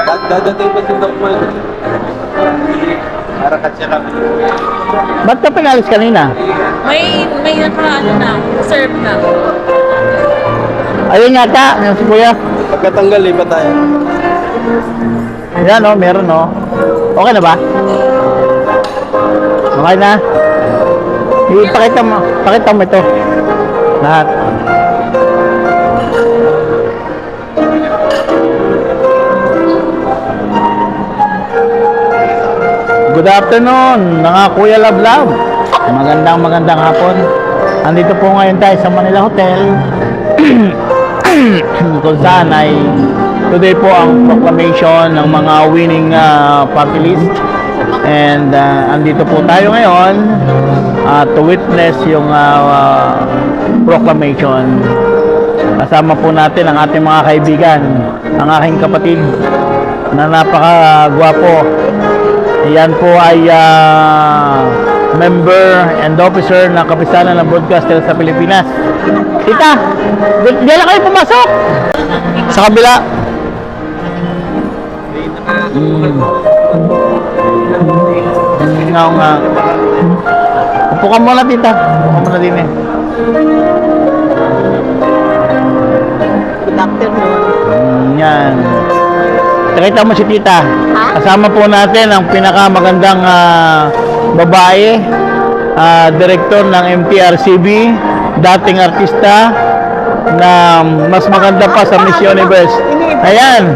Dadating pa si Doc Mal. Para kasi kami. Ba't ka pinalis kanina? May ano na, serve na. Ayun yata, yung si kuya. Pagkatanggal, iba tayo. Yan o, meron o. Okay na ba? Okay na? Pakita mo ito. Lahat. Good afternoon, mga Kuya Love Love. Magandang hapon. Andito po ngayon tayo sa Manila Hotel. Kung saan ay today po ang proclamation ng mga winning party list. And andito po tayo ngayon to witness yung proclamation. Kasama po natin ang ating mga kaibigan, ang aking kapatid na napakagwapo. Yan po ay member and officer ng kapisanan ng broadcaster sa Pilipinas. Tita, di lang kayo pumasok sa kabila. Nga. Upo ka muna, tita. Upo ka muna din eh. Good afternoon. Yan. Nakita mo si tita. Kasama po natin ang pinakamagandang babae, direktor ng MTRCB, dating artista na mas maganda pa sa Miss Universe. Ayan.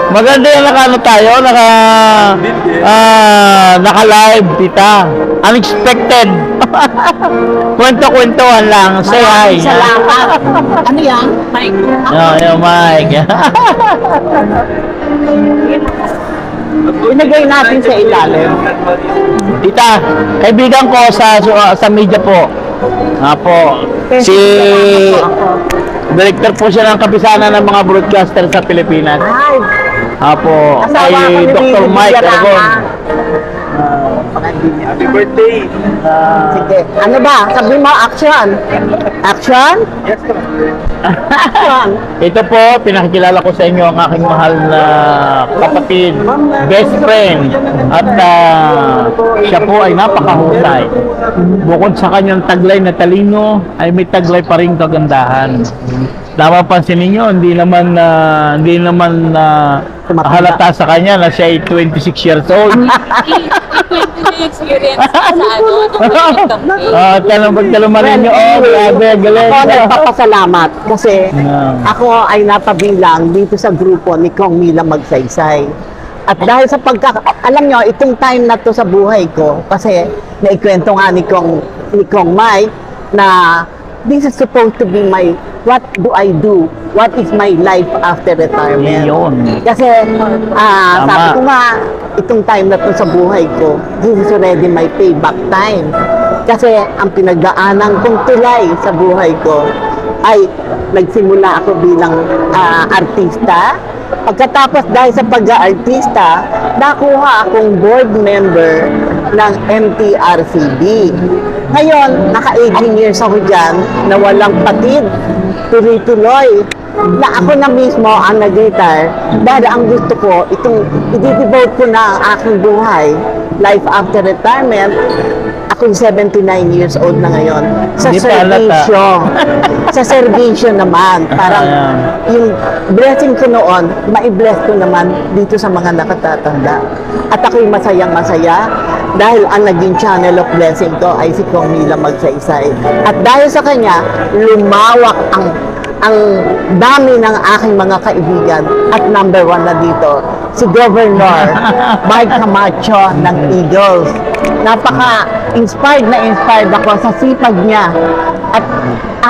Maganda yung naka-ano tayo, naka-live, tita. Unexpected. Kwento-kwentuhan lang. Say hi. Salamat. Ano yan? Mike. Yung mic. Inagay natin sa ilalim. Tita, kaibigan ko sa media po. Nga po. Si director po siya ng kapisanan ng mga broadcaster sa Pilipinas. Ay, Apo, asawa ko kay ni Dr. Bibi Mike Villarama. Aragon. Happy birthday! Sige. Ano ba? Sabi mo, action. Action? Yes, sir. Action. Ito po, pinakikilala ko sa inyo ang aking mahal na kapatid, best friend, at siya po ay napakahusay. Bukod sa kanyang taglay na talino, ay may taglay pa rin kagandahan. Napapansin ninyo, hindi naman halata sa kanya na siya ay 26 years old. May experience sa ano, Tanong pagkaluman ninyo, grabe, galing. Ako nagpapasalamat kasi Yeah. ako ay napabilang dito sa grupo ni Kong Mila Magsaysay. At dahil sa alam nyo, itong time na to sa buhay ko, kasi naikwento nga ni Kong Mike na this is supposed to be my, what do I do? What is my life after retirement? Yun. Kasi sabi ko nga, itong time na to sa buhay ko, this is already my payback time. Kasi ang pinagdaanan kong tulay sa buhay ko ay nagsimula ako bilang artista. Pagkatapos dahil sa pag-aartista, nakuha akong board member ng MTRCB. Ngayon, naka-18 years ako dyan na walang patid, tuloy-tuloy. Na ako na mismo ang nag-retire dahil ang gusto ko, i-devote ko na ang aking buhay, life after retirement. Ako 79 years old na ngayon. Sa Hindi pa halata. servisyo. Sa servisyo naman. Parang yung blessing ko noon, mai-bless ko naman dito sa mga nakatatanda. At ako'y masayang-masaya dahil ang naging channel of blessing ko ay si Kong Mila Magsaysay. At dahil sa kanya, lumawak ang dami ng aking mga kaibigan at number one na dito, si Governor Mike Camacho ng Eagles. Napaka-inspired na inspired ako sa sipag niya at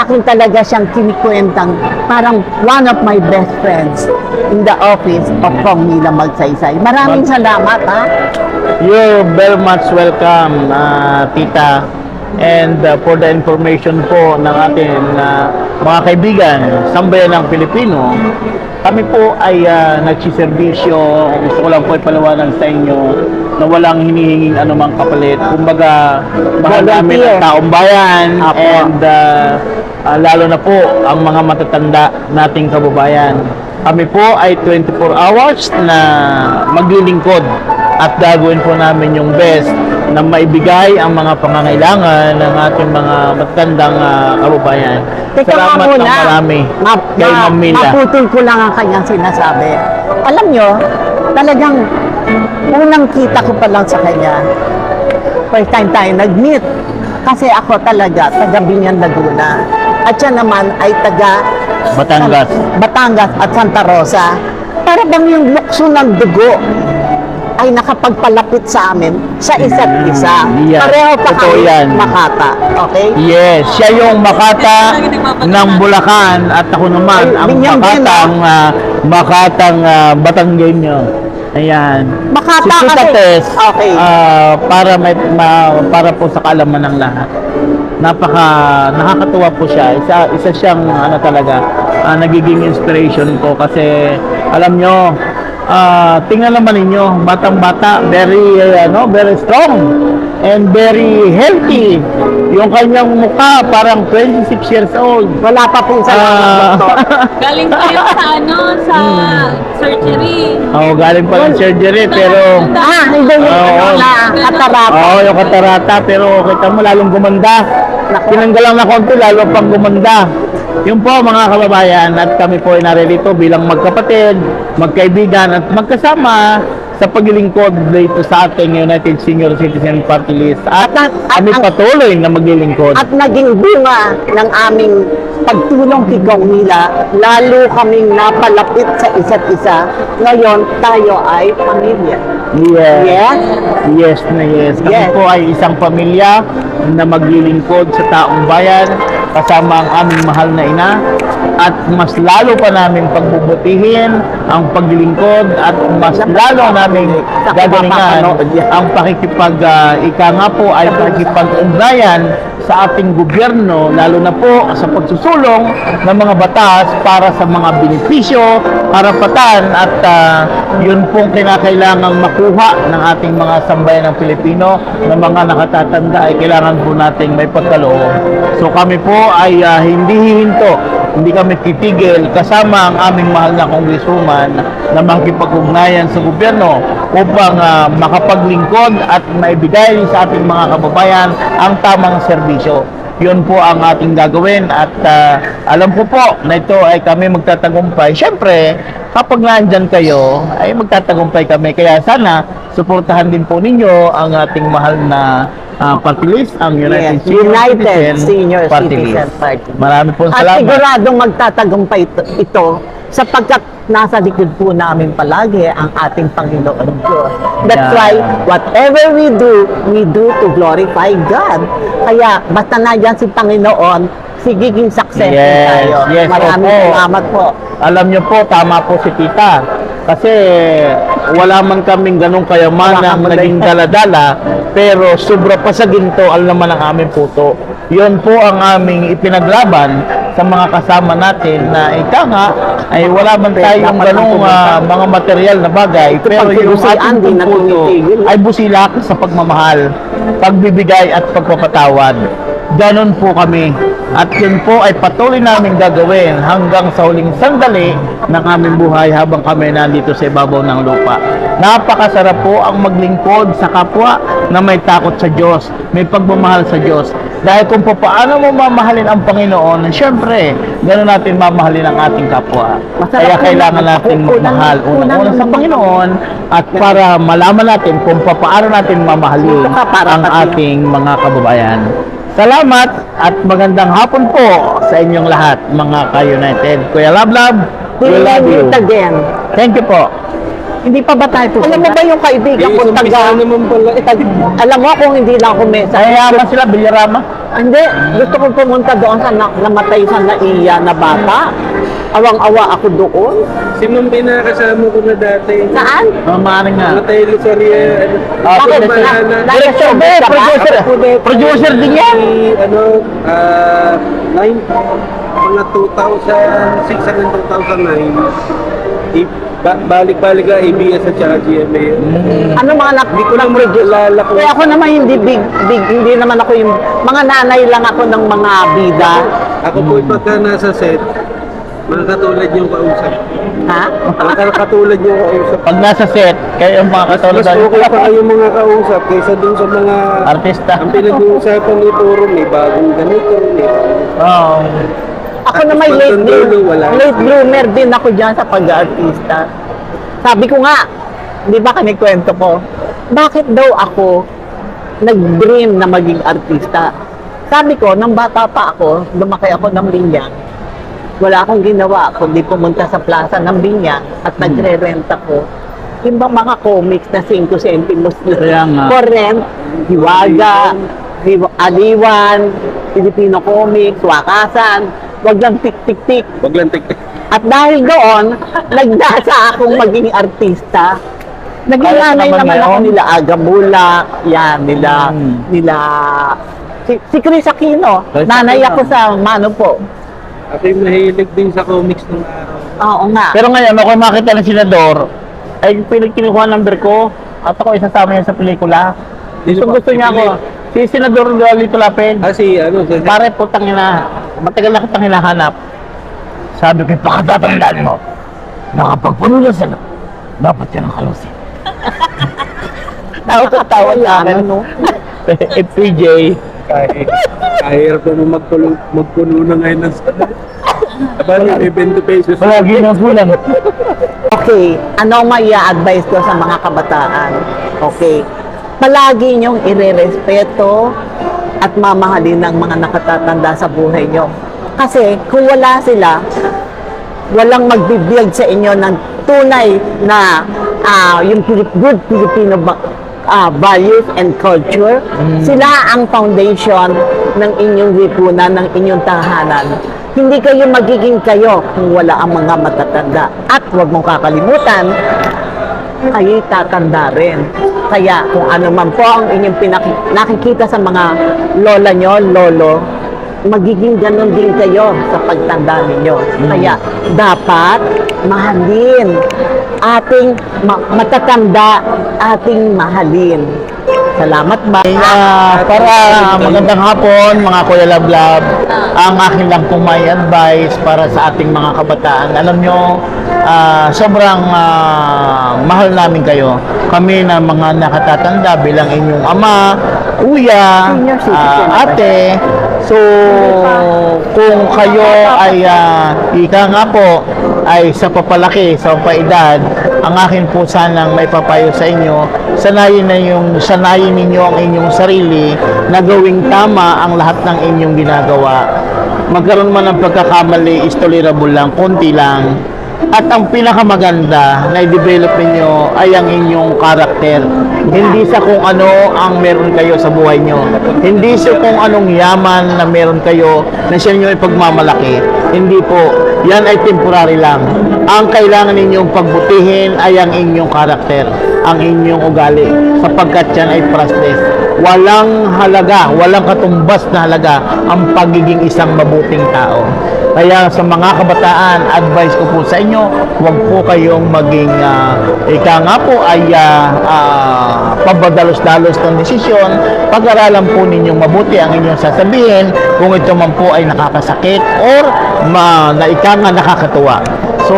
akin talaga siyang kinikwentang parang one of my best friends in the office of Kong Mila Magsaysay. Maraming salamat ha. You're very much welcome, tita. And for the information po ng ating mga kaibigan, sambayan ng Pilipino, kami po ay nagsiservisyo. Gusto ko lang po ipaliwanag sa inyo na walang hinihinging anumang kapalit. Kumbaga, mahal namin ang taong bayan and lalo na po ang mga matatanda nating kababayan. Kami po ay 24 hours na maglilingkod at gagawin po namin yung best na maibigay ang mga pangangailangan ng ating mga matandang kababayan. Teka Salamat nga muna. ng marami kay Ma'am Mila. Maputol ko lang ang kanyang sinasabi. Alam nyo, talagang unang kita ko pa lang sa kanya. First time tayo nag-meet. Kasi ako talaga, taga Binyan, Laguna. At siya naman ay taga Batangas at Santa Rosa. Para bang yung lukso ng dugo ay nakapagpalapit sa amin sa isa't isa. Yeah. Pareho pa Totoo kami yan. Makata. Okay? Yes, siya yung Makata ng Bulacan at ako naman ang Binyan din, Makatang Batanggenyo. Ayan. Makata Si Tita kasi. Tess, Okay. para po sa kaalaman ng lahat. Nakakatuwa po siya. Isa siyang talaga nagiging inspiration ko kasi alam nyo, tingnan naman ninyo, batang-bata, very strong and very healthy. Yung kanyang mukha parang 26 years old. Wala pa pong salamat, doktor. Galing po yun sa surgery. Galing pa ng surgery pero Hindi yung na katarata. yung katarata pero kita mo lalong gumanda. Tinanggal lang na konti lalo pang gumanda. Yun po mga kababayan at kami po ay naririto bilang magkapatid, magkaibigan at magkasama sa paglilingkod dito sa ating United Senior Citizen Party List at kami patuloy na maglilingkod. At naging bunga ng aming pagtulong kay Kong Mila, lalo kaming napalapit sa isa't isa. Ngayon, tayo ay pamilya. Yes. Yes? Yes na yes. Kami Yes. po ay isang pamilya na maglilingkod sa taong bayan kasama ang aming mahal na ina at mas lalo pa namin pagbubutihin ang paglilingkod at mas lalo namin gagalingan ang ika nga po ay pakikipag-ugnayan sa ating gobyerno, lalo na po sa pagsusulong ng mga batas para sa mga benepisyo, karapatan at yun pong kinakailangang makuha ng ating mga sambayan ng Pilipino na mga nakatatanda ay kailangan po nating may pagkaloob. So kami po ay hindi hihinto, hindi kami titigil kasama ang aming mahal na congresswoman na makipag-ugnayan sa gobyerno upang makapaglingkod at maibigay sa ating mga kababayan ang tamang serbisyo. Yun po ang ating gagawin at alam ko po na ito ay kami magtatagumpay. Siyempre, kapag nandyan kayo, ay magtatagumpay kami. Kaya sana, suportahan din po ninyo ang ating mahal na party list, ang United Senior Party Citizen List. Party. Marami po At salamat. siguradong magtatagumpay ito sapagkat nasa likod po namin palagi ang ating Panginoon Diyos. That's Yeah. why whatever we do to glorify God. Kaya basta nandiyan si Panginoon, sigiging success tayo. Yes, Maraming opo. salamat po. Alam nyo po, tama po si Tita. Kasi wala man kaming ganong kayamanang Wala naging dala-dala, pero sobra pa sa ginto, alam naman ang aming puto. Yun po ang aming ipinaglaban sa mga kasama natin na ika nga ay wala man tayong ganong mga material na bagay, pero yung pagbusian, di ating na puto tumitigil. ay busilak sa pagmamahal, pagbibigay at pagpapatawad. Ganon po kami. At yun po ay patuloy namin gagawin hanggang sa huling sandali ng aming buhay habang kami nandito sa ibabaw ng lupa. Napakasarap po ang maglingkod sa kapwa na may takot sa Diyos, may pagmamahal sa Diyos. Dahil kung paano mo mamahalin ang Panginoon, syempre, gano'n natin mamahalin ang ating kapwa. Kaya kailangan natin magmahal unang-una sa Panginoon at para malaman natin kung paano natin mamahalin ang ating mga kababayan. Salamat at magandang hapon po sa inyong lahat, mga ka-United. Kuya Love, we love you. Again. Thank you po. Hindi pa ba tayo pupunta? Alam mo ba yung kaibigan ko taga... naman pala. Alam mo kung hindi lang ako mesa. Kaya sila, Bilyarama. Hindi, gusto kong pumunta doon sa namatay sa naiya na bata. Awang-awa ako doon. Si Ma'am pinakasama ko na dati. Saan? Maaaring nga. Matay Lusaria. Bakit? Director ba? Producer. Producer din yan. Ano, 9, mga 2006 hanggang 2009. Balik-balik ka, ABS at saka GMA. Ano mga Hindi ko lang kilala ko. Kaya ako naman hindi big, hindi naman ako yung, mga nanay lang ako ng mga bida. Ako po pagka nasa set, mga katulad yung kausap. Ha? Mga katulad yung kausap. Pag nasa set, kayo yung mga Mas katulad okay pa kayo mga kausap kaysa dun sa mga artista. ang pinag-uusapan ni Toro, may bagong ganito, may Oo. Ako naman late bloomer din ako dyan sa pag-artista. Sabi ko nga, di ba kanikwento ko, bakit daw ako nag-dream na maging artista? Sabi ko, nang bata pa ako, lumaki ako ng Binyang, wala akong ginawa kundi pumunta sa plaza ng Binyang at nagre-rent ako. Yung bang mga comics na 5 centimos Kaya nga. for rent, Hiwaga, Aliwan, Filipino Comics, Wakasan, wag lang tik-tik-tik. Wag lang tik. At dahil doon, nagdasa akong maging artista. Naging Kaya nanay naman naman ako ngayon. nila Aga Bulak, yan, nila, si Chris Aquino. Chris Nanay Aquino. ako sa Mano po. Ako'y mahilig din sa comics ng araw. Oo nga. Pero ngayon, ako makita ng senador, ay kinukuha ang number ko at ako isasama niya sa pelikula. Gusto niya ako. Si Senador Lito Lapid. Si ano, si Pare, putang ina. Matagal na kitang hinahanap. Sabi ko, pakatatandaan mo. Nakapagpuno na sila. Dapat yan ang kalusin. Nakakatawa sa akin, no? FPJ. kahirap mo magpuno na ngayon ng sana. Aba, may 20 pesos. Palagi na kulang. Okay, ano may advice ko sa mga kabataan? Okay, palagi niyong ire-respeto at mamahalin ng mga nakatatanda sa buhay niyo. Kasi kung wala sila, walang magbibigay sa inyo ng tunay na yung good Filipino values and culture. Sila ang foundation ng inyong lipunan, ng inyong tahanan. Hindi kayo magiging kayo kung wala ang mga matatanda. At huwag mong kakalimutan, kayo'y tatanda rin. Kaya kung ano man po ang inyong nakikita sa mga lola nyo, lolo, magiging ganon din kayo sa pagtanda ninyo. Kaya dapat mahalin ating matatanda, ating mahalin. Salamat ba? Para magandang hapon, mga Kuya Lablab. Ang akin lang pong may advice para sa ating mga kabataan. Alam nyo, sobrang mahal namin kayo. Kami na mga nakatatanda bilang inyong ama, kuya, Senior citizen. ate. So, kung kayo ay ika nga po ay sa papalaki, sa paedad, ang akin po sanang may papayo sa inyo, sanayin ninyo ang inyong sarili na gawing tama ang lahat ng inyong ginagawa. Magkaroon man ng pagkakamali is tolerable lang, konti lang. At ang pinakamaganda na i-develop ninyo ay ang inyong karakter. Hindi sa kung ano ang meron kayo sa buhay nyo. Hindi sa kung anong yaman na meron kayo na siya nyo ipagmamalaki. Hindi po. Yan ay temporary lang. Ang kailangan ninyong pagbutihin ay ang inyong karakter, ang inyong ugali, sapagkat yan ay priceless. Walang halaga, walang katumbas na halaga ang pagiging isang mabuting tao. Kaya sa mga kabataan, advice ko po sa inyo, huwag po kayong maging, ika nga po ay pabadalos-dalos ng desisyon. Pag-aralan po ninyong mabuti ang inyong sasabihin kung ito man po ay nakakasakit or na ika nga nakakatuwa. So,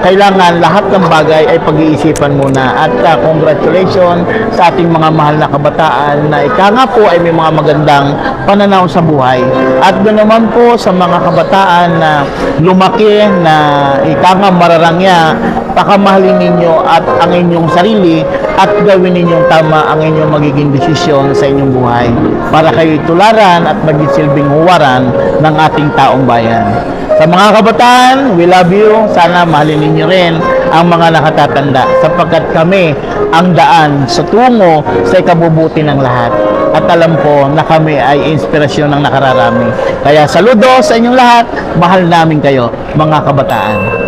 kailangan lahat ng bagay ay pag-iisipan muna. At congratulations sa ating mga mahal na kabataan na ika nga po ay may mga magandang pananaw sa buhay. At doon naman po sa mga kabataan na lumaki na ika nga mararangya, pakamahalin ninyo at ang inyong sarili at gawin ninyong tama ang inyong magiging desisyon sa inyong buhay para kayo tularan at maging silbing huwaran ng ating taong bayan. Sa mga kabataan, we love you. Sana mahalin ninyo rin ang mga nakatatanda sapagkat kami ang daan sa tungo sa ikabubuti ng lahat. At alam ko na kami ay inspirasyon ng nakararami. Kaya saludo sa inyong lahat. Mahal namin kayo, mga kabataan.